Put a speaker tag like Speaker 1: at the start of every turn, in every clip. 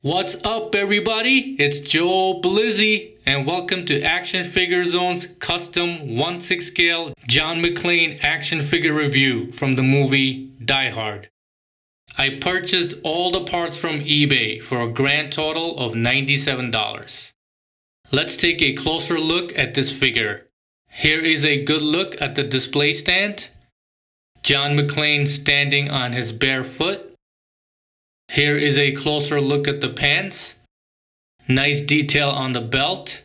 Speaker 1: What's up, everybody? It's Joe Blizzy, and welcome to Action Figure Zone's custom 1/6 scale John McClane action figure review from the movie Die Hard. I purchased all the parts from eBay for a grand total of $97. Let's take a closer look at this figure. Here is a good look at the display stand. John McClane standing on his bare foot. Here is a closer look at the pants. Nice detail on the belt,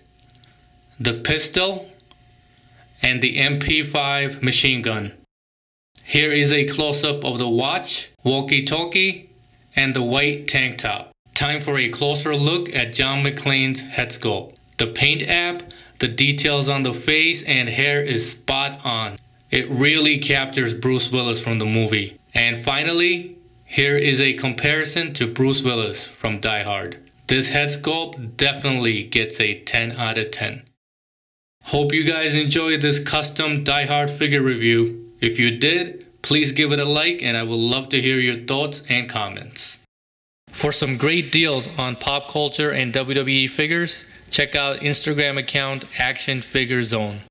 Speaker 1: the pistol, and the MP5 machine gun. Here is a close-up of the watch, walkie-talkie, and the white tank top. Time for a closer look at John McClane's head sculpt. The paint app, the details on the face and hair is spot on. It really captures Bruce Willis from the movie. And finally, here is a comparison to Bruce Willis from Die Hard. This head sculpt definitely gets a 10 out of 10. Hope you guys enjoyed this custom Die Hard figure review. If you did, please give it a like and I would love to hear your thoughts and comments. For some great deals on pop culture and WWE figures, check out Instagram account Action Figure Zone.